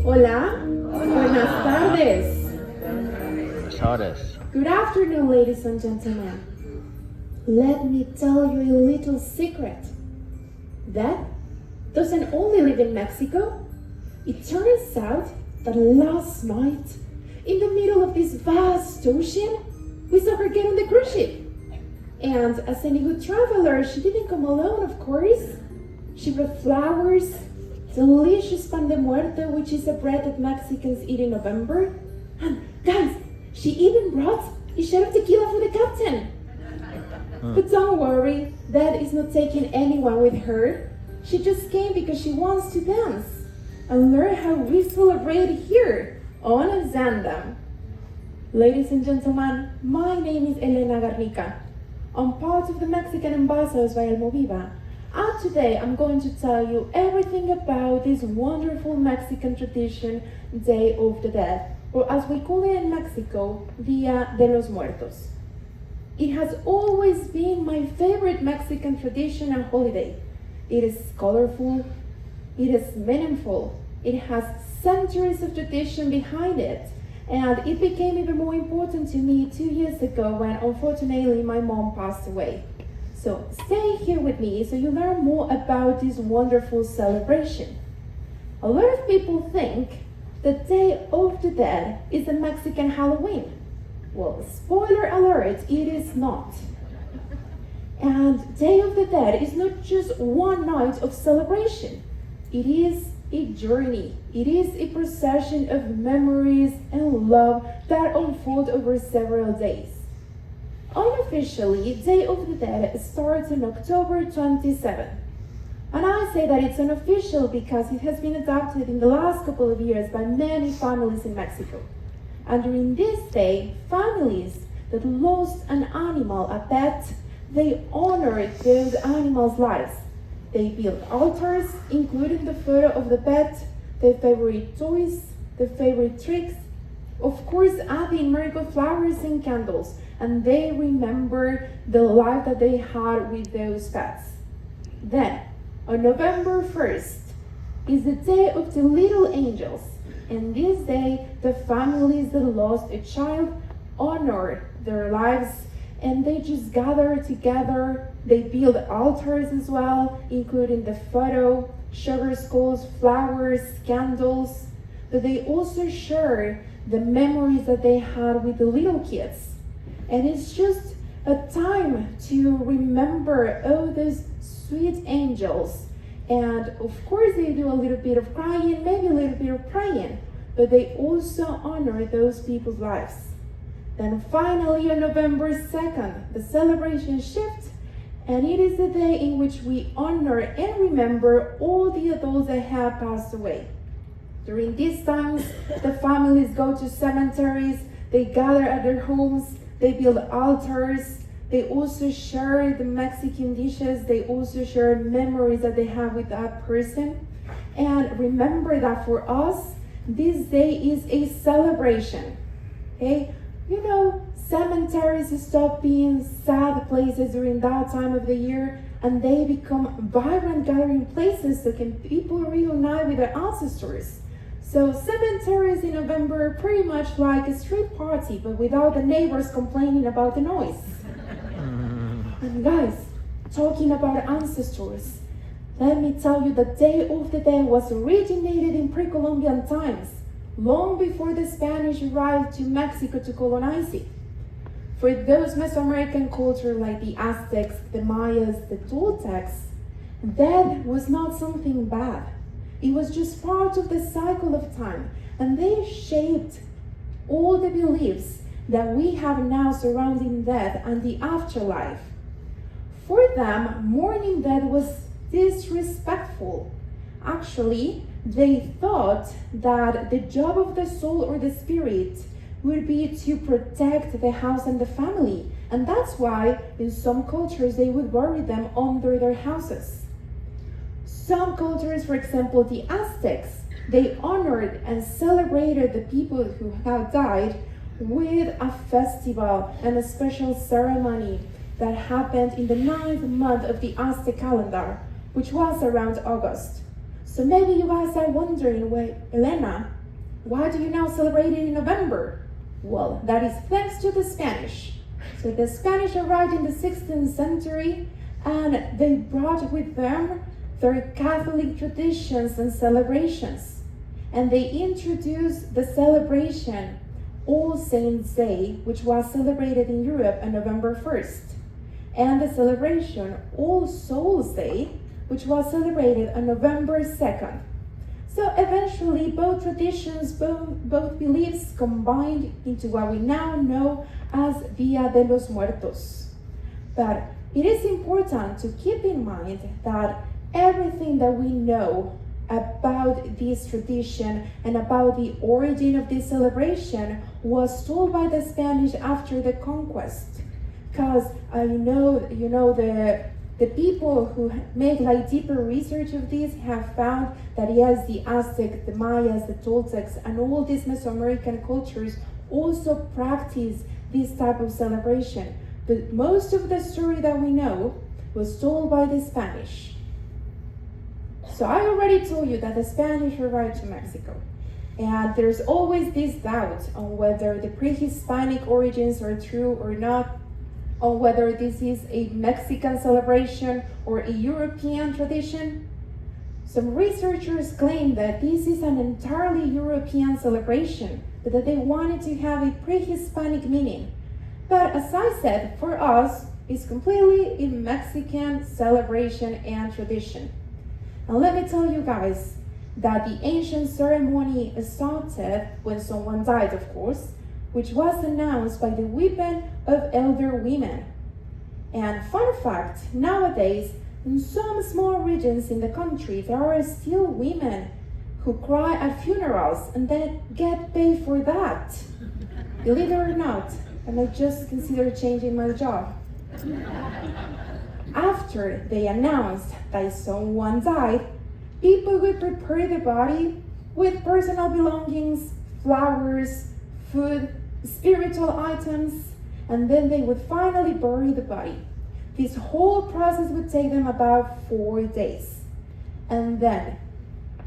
Hola. Buenas tardes. Buenas tardes. Good afternoon, ladies and gentlemen. Let me tell you a little secret. Death doesn't only live in Mexico. It turns out that last night, in the middle of this vast ocean, we saw her get on the cruise ship. And as any good traveler, she didn't come alone, of course. She brought flowers, delicious pan de muerto, which is a bread that Mexicans eat in November. And guys, she even brought a shot of tequila for the captain. But don't worry, Dad is not taking anyone with her. She just came because she wants to dance and learn how we celebrate here on Zaandam. Ladies and gentlemen, my name is Elena Garnica. I'm part of the Mexican ambassadors by Almoviva. And today I'm going to tell you everything about this wonderful Mexican tradition, Day of the Dead, or as we call it in Mexico, Dia de los Muertos. It has always been my favorite Mexican tradition and holiday. It is colorful, it is meaningful, it has centuries of tradition behind it, and it became even more important to me 2 years ago when unfortunately my mom passed away. So stay here with me so you learn more about this wonderful celebration. A lot of people think the Day of the Dead is a Mexican Halloween. Well, spoiler alert, it is not. And Day of the Dead is not just one night of celebration. It is a journey. It is a procession of memories and love that unfold over several days. Unofficially, Day of the Dead starts on October 27th. And I say that it's unofficial because it has been adopted in the last couple of years by many families in Mexico. And during this day, families that lost an animal, a pet, they honor those animals' lives. They build altars, including the photo of the pet, their favorite toys, their favorite tricks, of course adding miracle flowers and candles, and they remember the life that they had with those pets. Then, on November 1st, is the Day of the Little Angels. And this day, the families that lost a child honor their lives and they just gather together. They build altars as well, including the photo, sugar skulls, flowers, candles. But they also share the memories that they had with the little kids. And it's just a time to remember all those sweet angels. And of course they do a little bit of crying, maybe a little bit of praying, but they also honor those people's lives. Then finally on November 2nd, the celebration shifts, and it is the day in which we honor and remember all the adults that have passed away. During these times, the families go to cemeteries, they gather at their homes, they build altars, they also share the Mexican dishes, they also share memories that they have with that person. And remember that for us, this day is a celebration. Okay? You know, cemeteries stop being sad places during that time of the year and they become vibrant gathering places so can people reunite with their ancestors. So cemeteries in November are pretty much like a street party, but without the neighbors complaining about the noise. And guys, talking about ancestors, let me tell you the Day of the Dead was originated in pre-Columbian times, long before the Spanish arrived to Mexico to colonize it. For those Mesoamerican cultures like the Aztecs, the Mayas, the Toltecs, death was not something bad. It was just part of the cycle of time, and they shaped all the beliefs that we have now surrounding death and the afterlife. For them, mourning death was disrespectful. Actually, they thought that the job of the soul or the spirit would be to protect the house and the family, and that's why in some cultures they would bury them under their houses. Some cultures, for example the Aztecs, they honored and celebrated the people who have died with a festival and a special ceremony that happened in the 9th month of the Aztec calendar, which was around August. So maybe you guys are wondering, well, Elena, why do you now celebrate it in November? Well, that is thanks to the Spanish. So the Spanish arrived in the 16th century and they brought with them their Catholic traditions and celebrations. And they introduced the celebration All Saints' Day, which was celebrated in Europe on November 1st, and the celebration All Souls' Day, which was celebrated on November 2nd. So eventually both traditions, both beliefs combined into what we now know as Dia de los Muertos. But it is important to keep in mind that everything that we know about this tradition and about the origin of this celebration was told by the Spanish after the conquest. Because the people who make like deeper research of this have found that yes, the Aztecs, the Mayas, the Toltecs, and all these Mesoamerican cultures also practice this type of celebration. But most of the story that we know was told by the Spanish. So I already told you that the Spanish arrived to Mexico. And there's always this doubt on whether the pre-Hispanic origins are true or not, on whether this is a Mexican celebration or a European tradition. Some researchers claim that this is an entirely European celebration, but that they wanted to have a pre-Hispanic meaning. But as I said, for us, it's completely a Mexican celebration and tradition. And let me tell you guys that the ancient ceremony started when someone died, of course, which was announced by the weeping of elder women. And fun fact, nowadays, in some small regions in the country, there are still women who cry at funerals and then get paid for that. Believe it or not, and I just consider changing my job. After they announced that someone died, people would prepare the body with personal belongings, flowers, food, spiritual items, and then they would finally bury the body. This whole process would take them about 4 days. And then,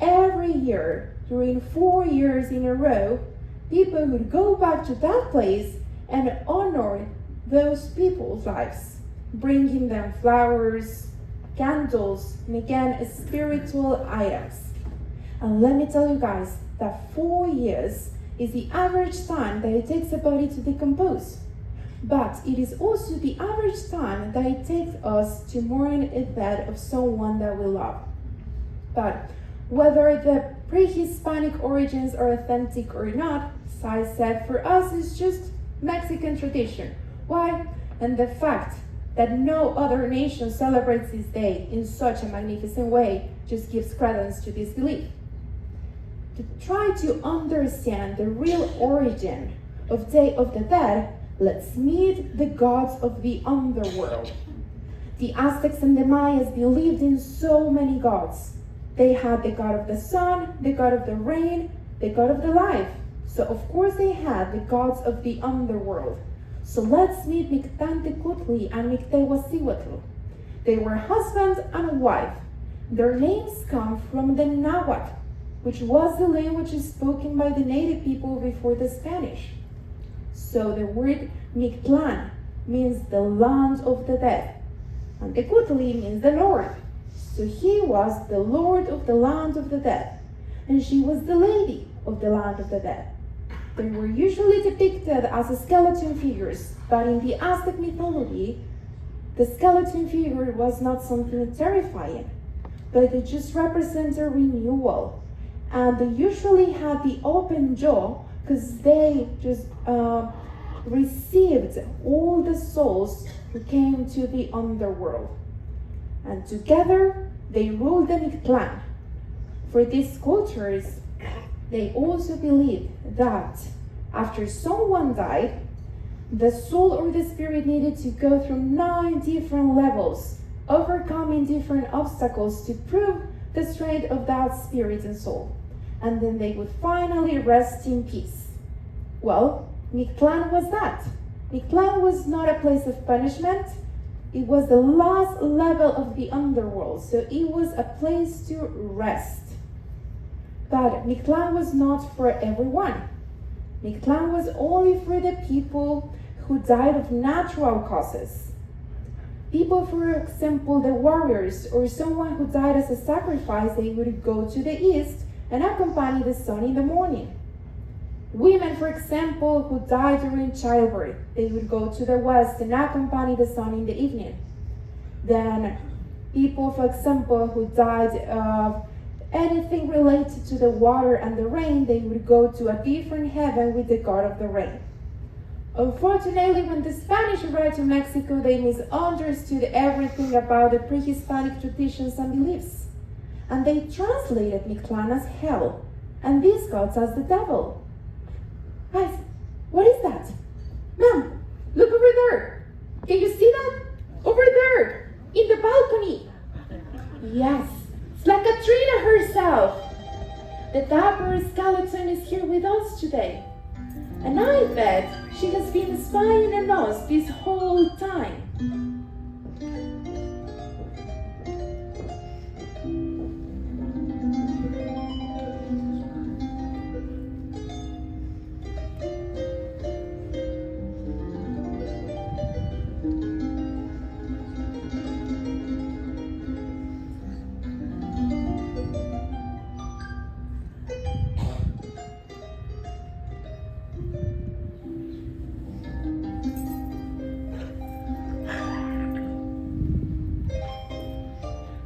every year, during 4 years in a row, people would go back to that place and honor those people's lives, bringing them flowers, candles, and again, spiritual items. And let me tell you guys that 4 years is the average time that it takes a body to decompose. But it is also the average time that it takes us to mourn a death of someone that we love. But whether the pre-Hispanic origins are authentic or not, as I said, for us it's just Mexican tradition. Why? And the fact that no other nation celebrates this day in such a magnificent way just gives credence to this belief. To try to understand the real origin of Day of the Dead, let's meet the gods of the Underworld. The Aztecs and the Mayas believed in so many gods. They had the god of the sun, the god of the rain, the god of the life. So of course they had the gods of the Underworld. So let's meet Mictlantecuhtli and Mictehuacihuatl. They were husband and wife. Their names come from the Nahuatl, which was the language spoken by the native people before the Spanish. So the word Mictlan means the land of the dead, and Tecuhtli means the Lord. So he was the Lord of the land of the dead, and she was the lady of the land of the dead. They were usually depicted as skeleton figures, but in the Aztec mythology, the skeleton figure was not something terrifying, but it just represents a renewal. And they usually had the open jaw because they just received all the souls who came to the underworld. And together, they ruled the Mictlan. For these cultures, they also believed that after someone died, the soul or the spirit needed to go through 9 different levels, overcoming different obstacles to prove the strength of that spirit and soul. And then they would finally rest in peace. Well, Mictlan was that. Mictlan was not a place of punishment. It was the last level of the underworld, so it was a place to rest. But Mictlan was not for everyone. Mictlan was only for the people who died of natural causes. People, for example, the warriors or someone who died as a sacrifice, they would go to the east and accompany the sun in the morning. Women, for example, who died during childbirth, they would go to the west and accompany the sun in the evening. Then people, for example, who died of anything related to the water and the rain, they would go to a different heaven with the god of the rain. Unfortunately, when the Spanish arrived to Mexico, they misunderstood everything about the pre-Hispanic traditions and beliefs. And they translated Mictlan as hell, and these gods as the devil. Guys, what is that? Ma'am, look over there. Can you see that? Over there, in the balcony. Yes, it's like Catrina herself. The dapper skeleton is here with us today. And I bet she has been spying on us this whole time.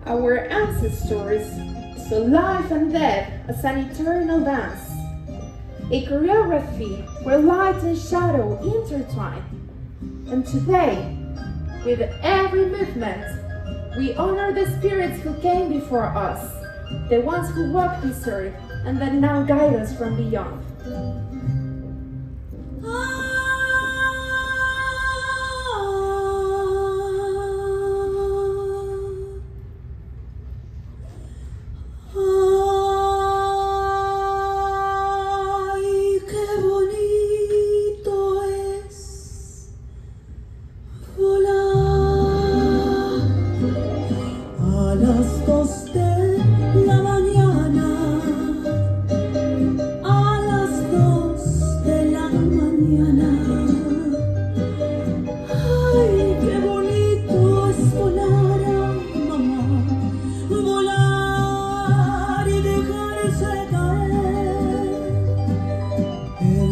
Our ancestors saw life and death as an eternal dance, a choreography where light and shadow intertwine. And today, with every movement, we honor the spirits who came before us, the ones who walked this earth and that now guide us from beyond.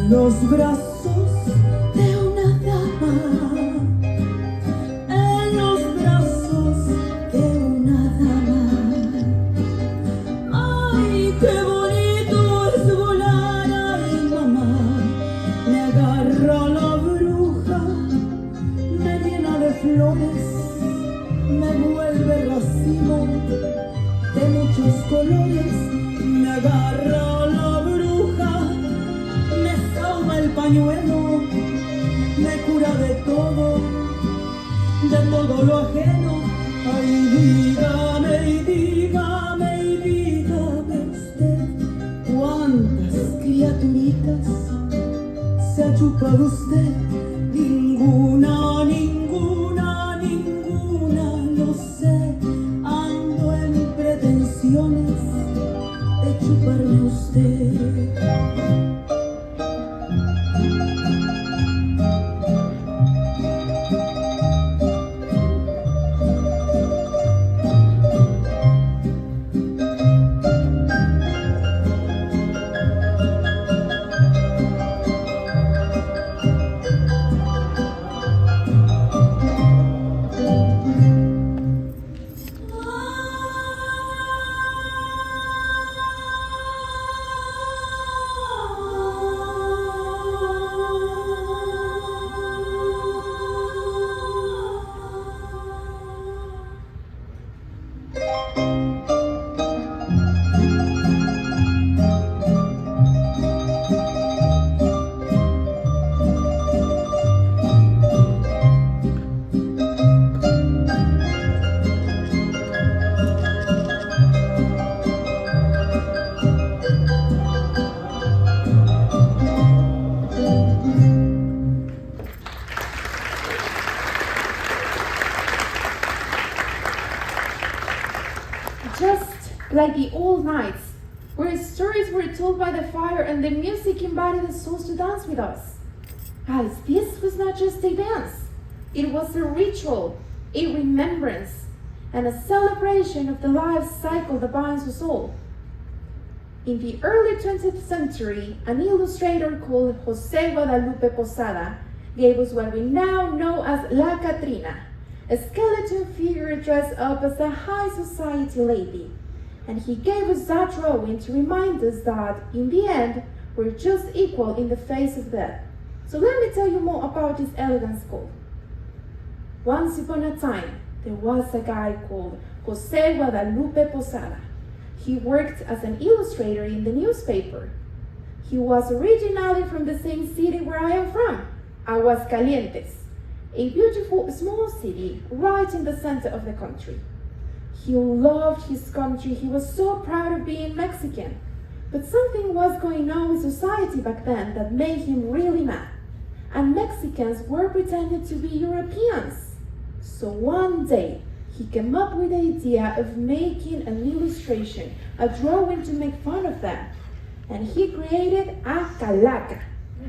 Los brazos de una dama, en los brazos de una dama. Ay, qué bonito es volar, ay mamá. Me agarra la bruja, me llena de flores, me vuelve racimo de muchos colores. Me agarra la bruja, el pañuelo, me cura de todo lo ajeno. Ay, dígame y dígame y dígame usted, ¿cuántas criaturitas se ha chupado usted? Ninguna, ninguna, ninguna, lo sé, ando en pretensiones de chuparme a usted. Just like the old knights, where stories were told by the fire and the music invited the souls to dance with us. Guys, this was not just a dance. It was a ritual, a remembrance, and a celebration of the life cycle that binds us all. In the early 20th century, an illustrator called Jose Guadalupe Posada gave us what we now know as La Catrina, a skeleton figure dressed up as a high society lady. And he gave us that drawing to remind us that, in the end, we're just equal in the face of death. So let me tell you more about this elegant skull. Once upon a time, there was a guy called Jose Guadalupe Posada. He worked as an illustrator in the newspaper. He was originally from the same city where I am from, Aguascalientes, a beautiful small city right in the center of the country. He loved his country. He was so proud of being Mexican. But something was going on with society back then that made him really mad. And Mexicans were pretending to be Europeans. So one day, he came up with the idea of making an illustration, a drawing to make fun of them. And he created a calaca,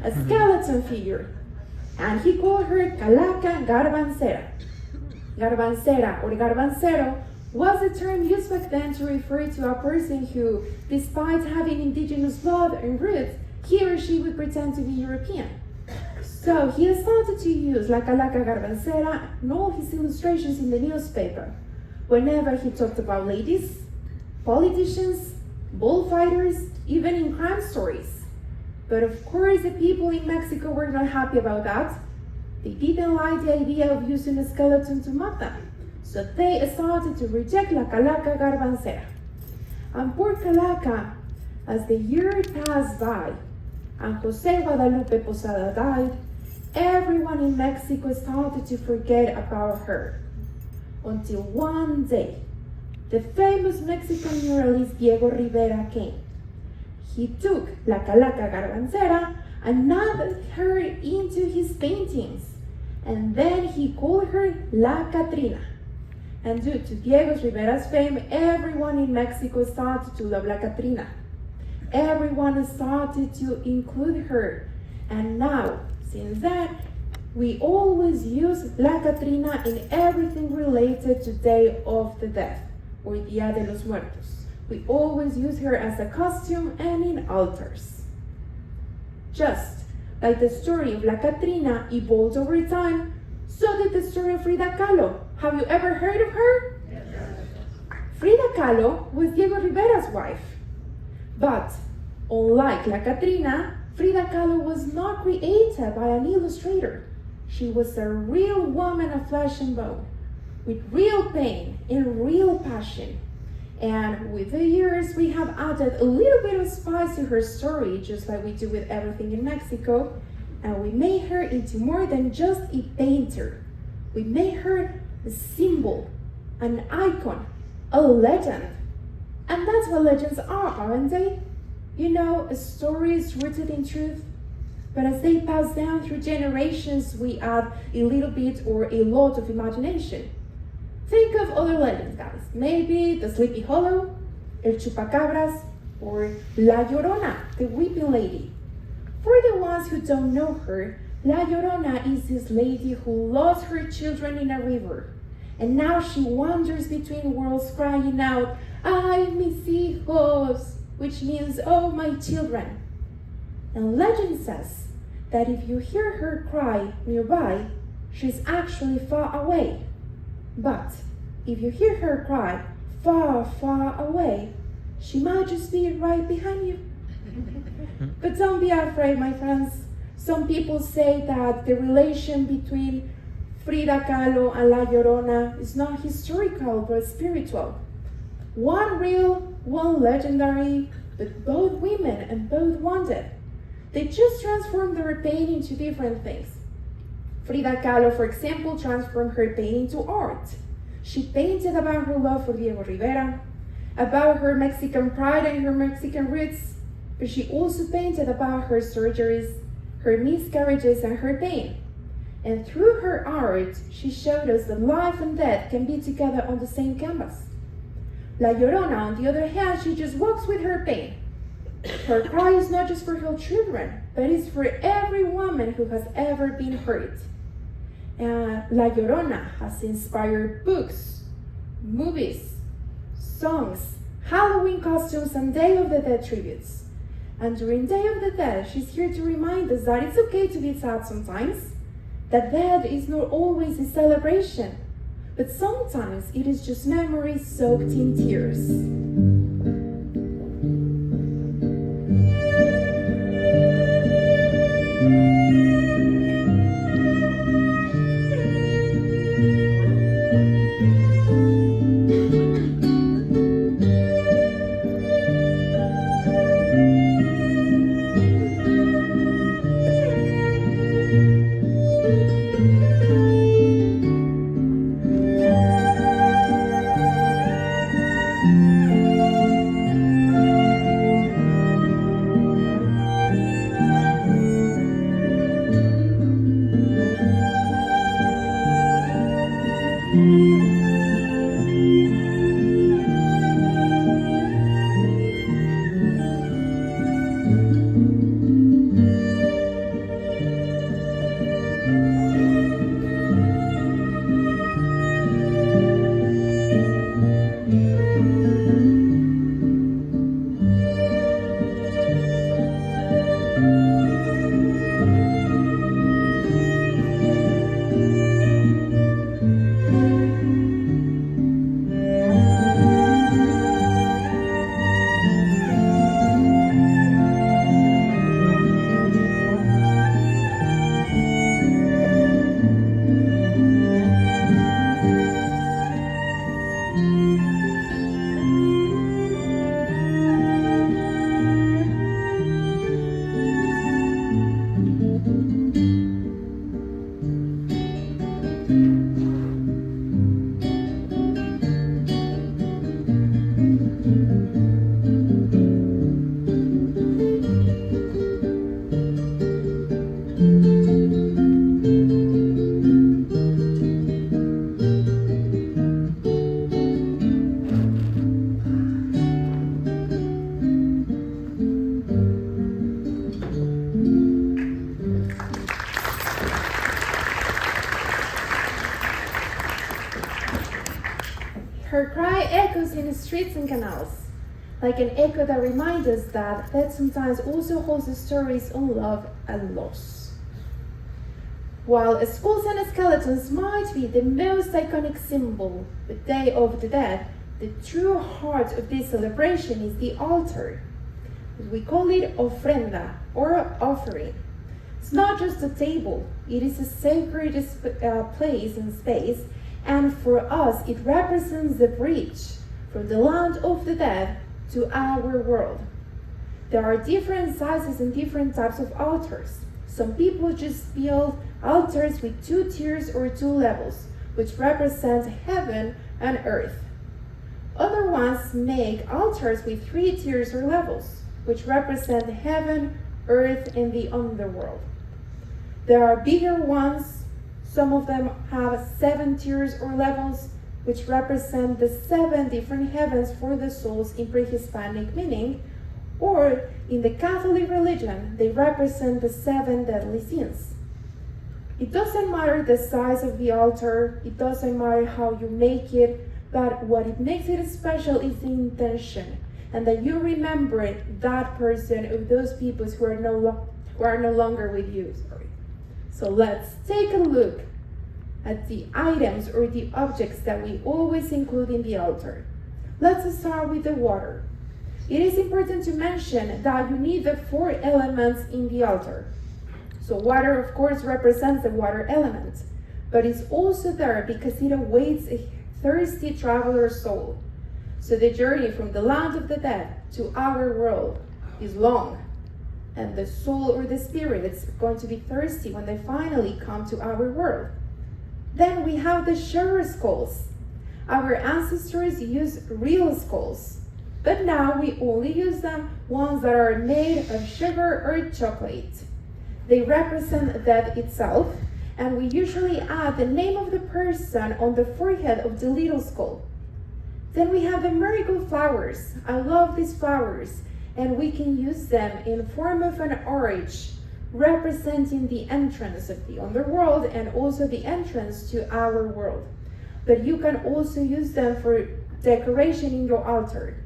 a skeleton figure. And he called her Calaca Garbancera. Garbancera or garbancero was a term used back then to refer to a person who, despite having indigenous blood and roots, he or she would pretend to be European. So he started to use La Calaca Garbancera in all his illustrations in the newspaper, whenever he talked about ladies, politicians, bullfighters, even in crime stories. But of course, the people in Mexico were not happy about that. They didn't like the idea of using a skeleton to mock them, so they started to reject La Calaca Garbancera. And poor Calaca, as the year passed by, and Jose Guadalupe Posada died, everyone in Mexico started to forget about her. Until one day, the famous Mexican muralist Diego Rivera came. He took La Calaca Garbancera and added her into his paintings, and then he called her La Catrina. And due to Diego Rivera's fame, everyone in Mexico started to love La Catrina. Everyone started to include her. And now, since then, we always use La Catrina in everything related to Day of the Dead, or Dia de los Muertos. We always use her as a costume and in altars. Just like the story of La Catrina evolved over time, so did the story of Frida Kahlo. Have you ever heard of her? Yes. Frida Kahlo was Diego Rivera's wife. But unlike La Catrina, Frida Kahlo was not created by an illustrator. She was a real woman of flesh and bone, with real pain and real passion. And with the years, we have added a little bit of spice to her story, just like we do with everything in Mexico. And we made her into more than just a painter. We made her a symbol, an icon, a legend. And that's what legends are, aren't they? You know, a story is rooted in truth, but as they pass down through generations, we add a little bit or a lot of imagination. Think of other legends, guys. Maybe the Sleepy Hollow, El Chupacabras, or La Llorona, the weeping lady. For the ones who don't know her, La Llorona is this lady who lost her children in a river, and now she wanders between worlds crying out, "Ay, mis hijos," which means, "Oh, my children." And legend says that if you hear her cry nearby, she's actually far away. But if you hear her cry far, far away, she might just be right behind you. But don't be afraid, my friends. Some people say that the relation between Frida Kahlo and La Llorona is not historical but spiritual. One real, one legendary, but both women and both wanted. They just transformed their painting into different things. Frida Kahlo, for example, transformed her painting to art. She painted about her love for Diego Rivera, about her Mexican pride and her Mexican roots, but she also painted about her surgeries, her miscarriages, and her pain. And through her art, she showed us that life and death can be together on the same canvas. La Llorona, on the other hand, she just walks with her pain. Her cry is not just for her children, but it's for every woman who has ever been hurt. La Llorona has inspired books, movies, songs, Halloween costumes, and Day of the Dead tributes. And during Day of the Dead, she's here to remind us that it's okay to be sad sometimes, that death is not always a celebration, but sometimes it is just memories soaked in tears. Her cry echoes in the streets and canals, like an echo that reminds us that death sometimes also holds the stories of love and loss. While skulls and skeletons might be the most iconic symbol, the Day of the Dead, the true heart of this celebration is the altar. We call it ofrenda, or offering. It's not just a table, it is a sacred place and space, and for us it represents the bridge from the land of the dead to our world. There are different sizes and different types of altars. Some people just build altars with 2 tiers or 2 levels, which represent heaven and earth. Other ones make altars with 3 tiers or levels, which represent heaven, earth, and the underworld. There are bigger ones. Some of them have 7 tiers or levels, which represent the 7 different heavens for the souls in pre-Hispanic meaning, or in the Catholic religion, they represent the 7 deadly sins. It doesn't matter the size of the altar, it doesn't matter how you make it, but what it makes it special is the intention, and that you remember that person or those people who are no longer with you. So let's take a look at the items or the objects that we always include in the altar. Let's start with the water. It is important to mention that you need the 4 elements in the altar. So water, of course, represents the water element, but it's also there because it awaits a thirsty traveler's soul. So the journey from the land of the dead to our world is long, and the soul or the spirit is going to be thirsty when they finally come to our world. Then we have the sugar skulls. Our ancestors used real skulls, but now we only use them ones that are made of sugar or chocolate. They represent death itself, and we usually add the name of the person on the forehead of the little skull. Then we have the marigold flowers. I love these flowers, and we can use them in form of an arch representing the entrance of the underworld and also the entrance to our world. But you can also use them for decoration in your altar.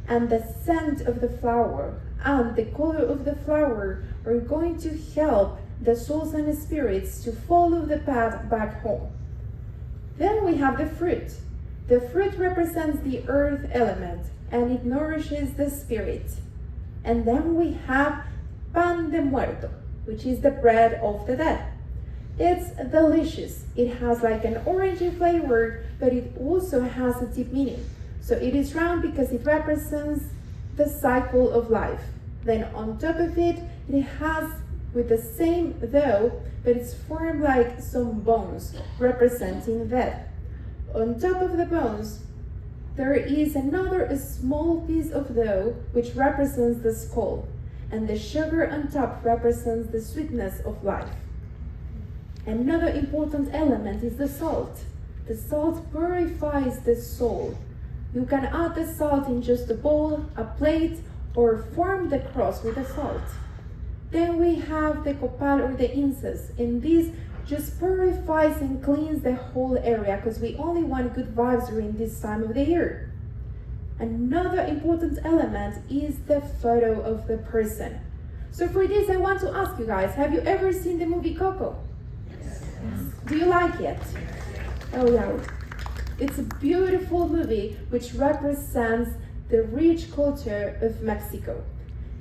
And the scent of the flower and the color of the flower are going to help the souls and spirits to follow the path back home. Then we have the fruit. The fruit represents the earth element and it nourishes the spirit. And then we have pan de muerto, which is the bread of the dead. It's delicious. It has like an orangey flavor, but it also has a deep meaning. So it is round because it represents the cycle of life. Then on top of it, it has with the same dough, but it's formed like some bones representing death. On top of the bones, there is another small piece of dough which represents the skull, and the sugar on top represents the sweetness of life. Another important element is the salt. The salt purifies the soul. You can add the salt in just a bowl, a plate, or form the cross with the salt. Then we have the copal or the incense, and this just purifies and cleans the whole area because we only want good vibes during this time of the year. Another important element is the photo of the person. So for this, I want to ask you guys, have you ever seen the movie Coco? Yes. Do you like it? Oh yeah. It's a beautiful movie which represents the rich culture of Mexico.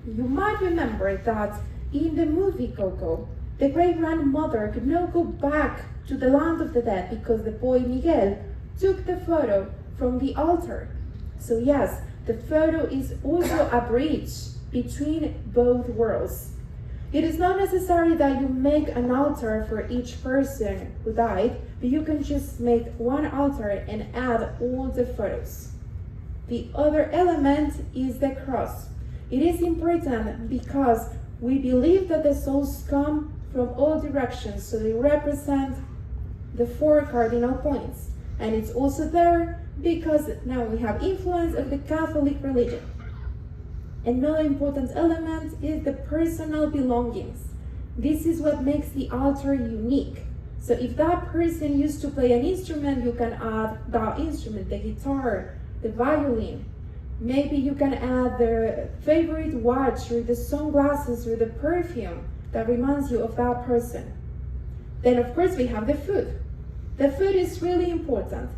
You might remember that in the movie Coco, the great-grandmother could not go back to the land of the dead because the boy Miguel took the photo from the altar. So yes, the photo is also a bridge between both worlds. It is not necessary that you make an altar for each person who died, but you can just make one altar and add all the photos. The other element is the cross. It is important because we believe that the souls come from all directions, so they represent the 4 cardinal points. And it's also there because now we have influence of the Catholic religion. Another important element is the personal belongings. This is what makes the altar unique. So if that person used to play an instrument, you can add that instrument, the guitar, the violin. Maybe you can add their favorite watch or the sunglasses or the perfume that reminds you of that person. Then of course we have the food. The food is really important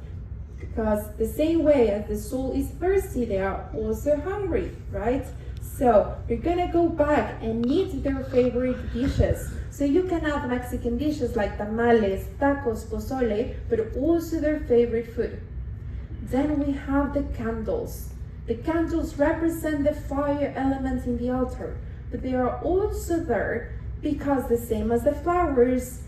because the same way as the soul is thirsty, they are also hungry, right? So we're gonna go back and eat their favorite dishes. So you can add Mexican dishes like tamales, tacos, pozole, but also their favorite food. Then we have the candles. The candles represent the fire elements in the altar, but they are also there because the same as the flowers,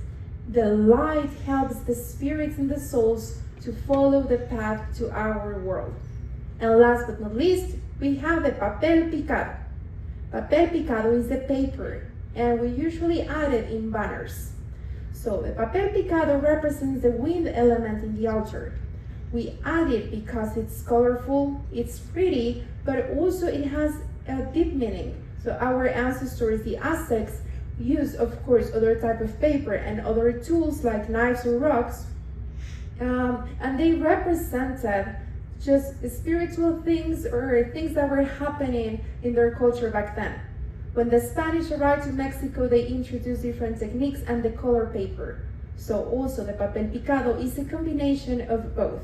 the light helps the spirits and the souls to follow the path to our world. And last but not least, we have the papel picado. Papel picado is the paper, and we usually add it in banners. So the papel picado represents the wind element in the altar. We add it because it's colorful, it's pretty, but also it has a deep meaning. So our ancestors, the Aztecs, used, of course, other type of paper and other tools like knives or rocks, and they represented just spiritual things or things that were happening in their culture back then. When the Spanish arrived to Mexico, they introduced different techniques and the color paper. So also the papel picado is a combination of both.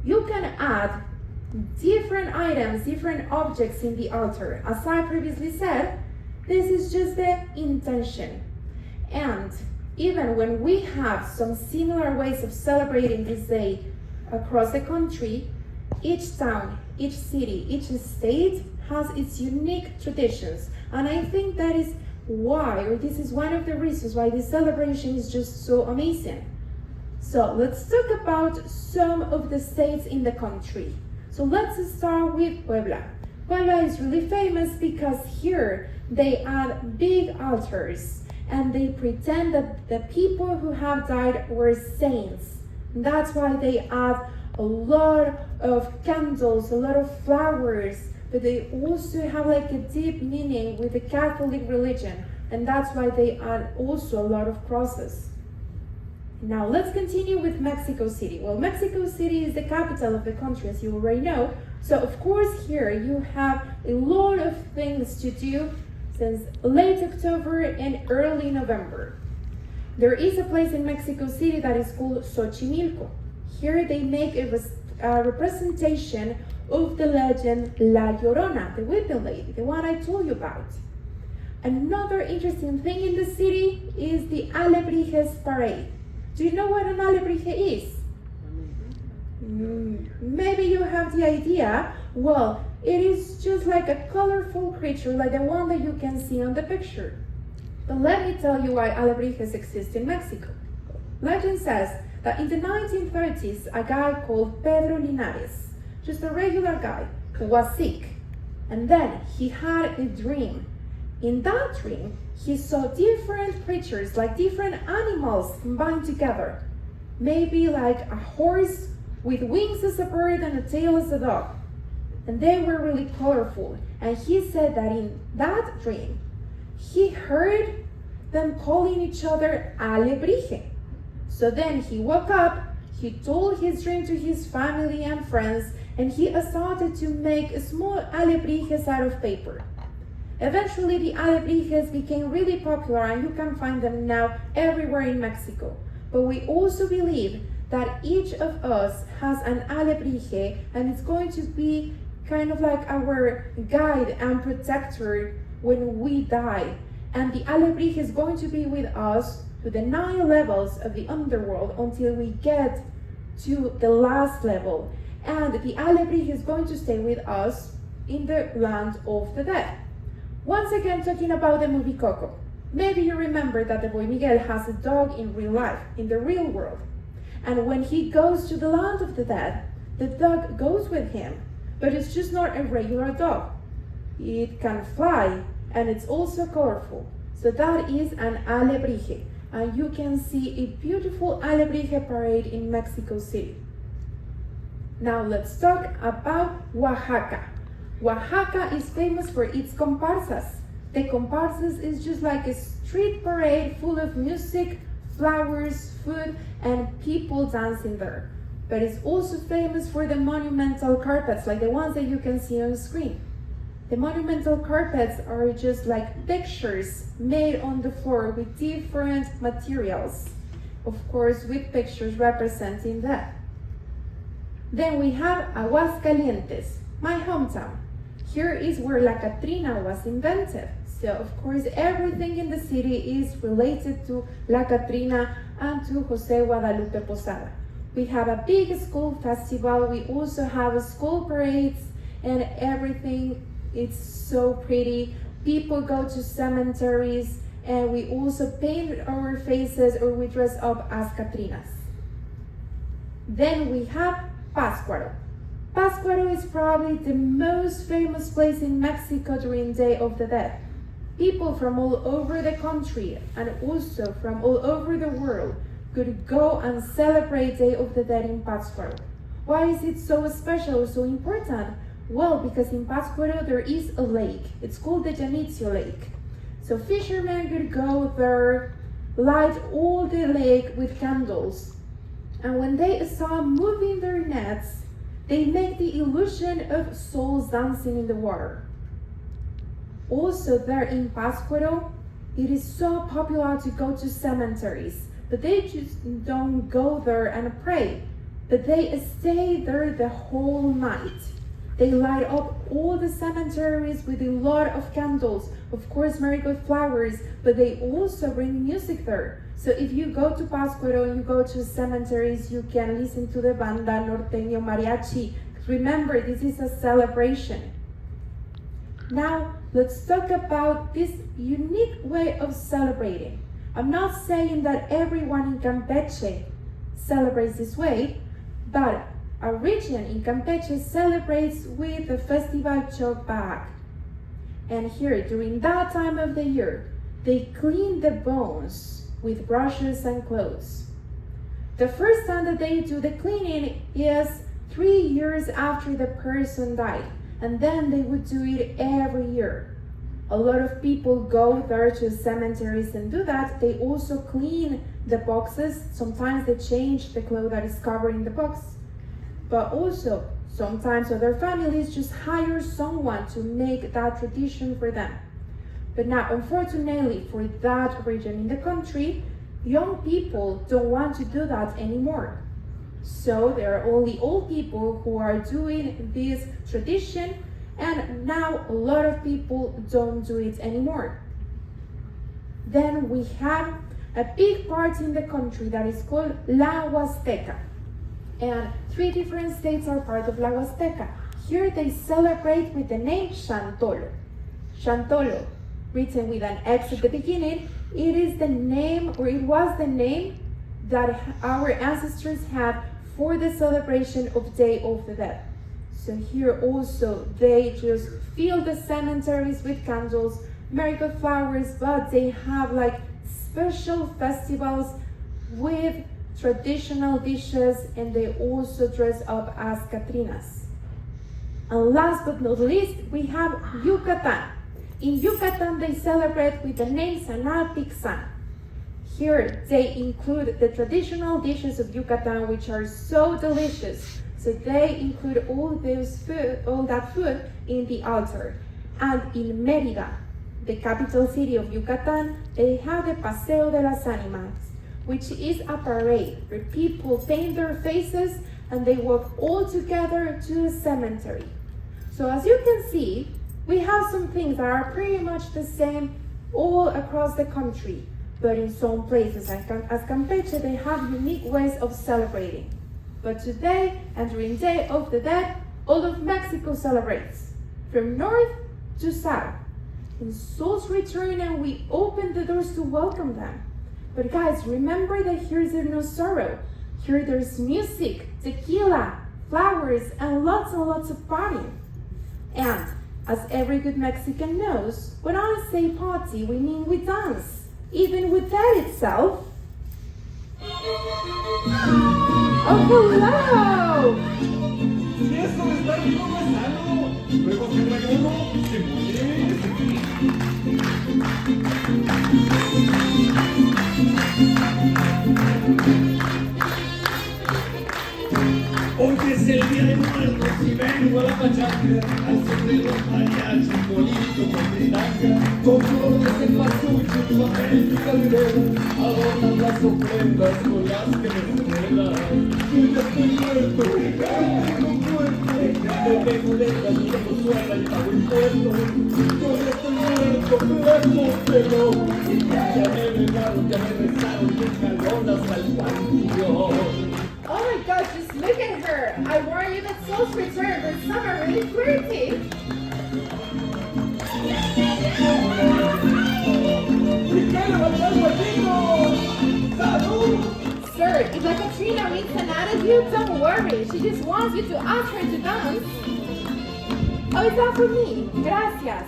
You can add different items, different objects in the altar. As I previously said, this is just the intention. And even when we have some similar ways of celebrating this day across the country, each town, each city, each state has its unique traditions. And I think that is why, or this is one of the reasons why this celebration is just so amazing. So let's talk about some of the states in the country. So let's start with Puebla. Puebla is really famous because here they add big altars and they pretend that the people who have died were saints. That's why they add a lot of candles, a lot of flowers, but they also have like a deep meaning with the Catholic religion, and that's why they add also a lot of crosses. Now let's continue with Mexico City. Well, Mexico City is the capital of the country, as you already know. So of course here you have a lot of things to do since late October and early November. There is a place in Mexico City that is called Xochimilco. Here they make a representation of the legend La Llorona, the weeping lady, the one I told you about. Another interesting thing in the city is the Alebrijes parade. Do you know what an alebrije is? Maybe you have the idea. Well, it is just like a colorful creature like the one that you can see on the picture. But let me tell you why alebrijes exist in Mexico. Legend says that in the 1930s, a guy called Pedro Linares, just a regular guy, who was sick, and then he had a dream. In that dream, he saw different creatures, like different animals combined together. Maybe like a horse with wings as a bird and a tail as a dog. And they were really colorful. And he said that in that dream, he heard them calling each other alebrije. So then he woke up, he told his dream to his family and friends, and he started to make small alebrijes out of paper. Eventually, the alebrijes became really popular, and you can find them now everywhere in Mexico. But we also believe that each of us has an alebrije, and it's going to be kind of like our guide and protector when we die. And the alebrije is going to be with us to the 9 levels of the underworld until we get to the last level. And the alebrije is going to stay with us in the land of the dead. Once again, talking about the movie Coco. Maybe you remember that the boy Miguel has a dog in real life, in the real world. And when he goes to the land of the dead, the dog goes with him. But it's just not a regular dog. It can fly, and it's also colorful. So that is an alebrije. And you can see a beautiful alebrije parade in Mexico City. Now let's talk about Oaxaca. Oaxaca is famous for its comparsas. The comparsas is just like a street parade full of music, flowers, food, and people dancing there. But it's also famous for the monumental carpets, like the ones that you can see on screen. The monumental carpets are just like pictures made on the floor with different materials. Of course, with pictures representing that. Then we have Aguascalientes, my hometown. Here is where La Catrina was invented. So of course everything in the city is related to La Catrina and to Jose Guadalupe Posada. We have a big school festival, we also have school parades, and everything is so pretty. People go to cemeteries, and we also paint our faces or we dress up as Catrinas. Then we have Pátzcuaro. Pátzcuaro is probably the most famous place in Mexico during Day of the Dead. People from all over the country and also from all over the world could go and celebrate Day of the Dead in Pátzcuaro. Why is it so special, so important? Well, because in Pátzcuaro there is a lake. It's called the Janitzio Lake. So fishermen could go there, light all the lake with candles. And when they start moving their nets, they make the illusion of souls dancing in the water. Also there in Pátzcuaro, it is so popular to go to cemeteries, but they just don't go there and pray, but they stay there the whole night. They light up all the cemeteries with a lot of candles, of course marigold flowers, but they also bring music there. So if you go to Pátzcuaro and you go to cemeteries, you can listen to the banda norteño mariachi. Remember, this is a celebration. Now, let's talk about this unique way of celebrating. I'm not saying that everyone in Campeche celebrates this way, but a region in Campeche celebrates with the Festival Chopac. And here, during that time of the year, they clean the bones with brushes and clothes. The first time that they do the cleaning is 3 years after the person died, and then they would do it every year. A lot of people go there to cemeteries and do that. They also clean the boxes. Sometimes they change the cloth that is covering the box. But also, sometimes other families just hire someone to make that tradition for them. But now, unfortunately, for that region in the country, young people don't want to do that anymore. So there are only old people who are doing this tradition, and now a lot of people don't do it anymore. Then we have a big part in the country that is called La Huasteca. And 3 different states are part of La Huasteca. Here they celebrate with the name Chantolo. Chantolo, written with an X at the beginning, it is the name, or it was the name that our ancestors had for the celebration of Day of the Dead. So here also they just fill the cemeteries with candles, marigold flowers, but they have like special festivals with traditional dishes, and they also dress up as Catrinas. And last but not least, we have Yucatan. In Yucatan, they celebrate with the name Sanatixan. Here, they include the traditional dishes of Yucatan, which are so delicious. So they include all that food in the altar. And in Mérida, the capital city of Yucatan, they have the Paseo de las Ánimas, which is a parade where people paint their faces and they walk all together to the cemetery. So as you can see, we have some things that are pretty much the same all across the country, but in some places, as Campeche, they have unique ways of celebrating. But today, and during Day of the Dead, all of Mexico celebrates, from north to south. And souls return and we open the doors to welcome them. But guys, remember that here there's no sorrow. Here there's music, tequila, flowers, and lots of partying. And as every good Mexican knows, when I say party, we mean we dance, even with that itself. Oh, hello! Si eso de estar vivo no es algo, luego se muere uno, se muere. Hoy es el día de muertos y vengo a la pachanga, al son de los mariachis, bonito con brinanga, con flores en pasucho y papel y caldera, adornan las ofrendas con las que me celebran. Yo ya estoy muerto, no muerto, me tengo letras y tengo suela y pago impuestos. Yo ya estoy muerto, muerto, pero ya me regaron, ya me rezaron, me jalonas al panteón. Oh my gosh, just look at her. I warn you that souls return, but some are really flirty. Sir, if la Catrina meets an attitude, don't worry. She just wants you to ask her to dance. Oh, it's not for me. Gracias.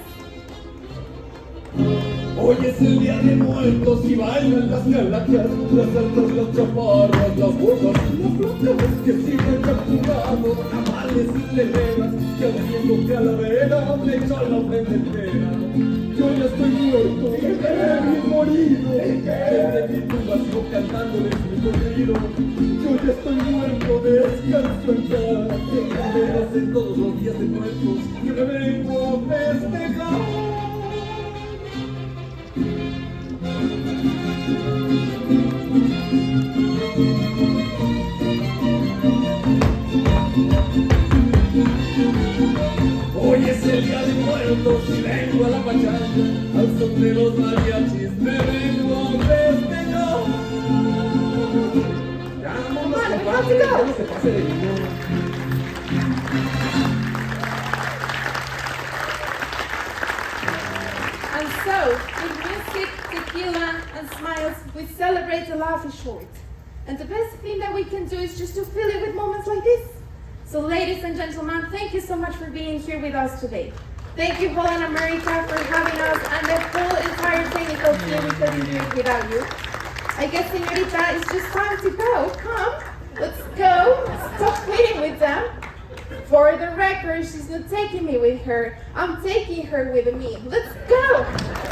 Hoy es el día de muertos y bailan las galaxias, las altas, las chaparras, las bodas, las flacas que siguen capturados, tamales y teleras, que haciendo calavera me echan la ofrenda entera. Yo ya estoy muerto, bien morido, desde mi tumba sigo cantándoles mi corrido. Yo ya estoy muerto, descanso en paz, que me hacen todos los días de muertos, que me vengo a festejar. Hoy es el día de muertos y vengo a la pachanga, al son de los mariachis me vengo a festejar. Ya, vámonos, compadre, ya no se pase de vino. And so, with music, tequila, and smiles, we celebrate the life is short. And the best thing that we can do is just to fill it with moments like this. So ladies and gentlemen, thank you so much for being here with us today. Thank you, Holland America, for having us, and the whole entire technical team. We couldn't do it without you. I guess, señorita, it's just time to go. Come. For the record, she's not taking me with her. I'm taking her with me. Let's go!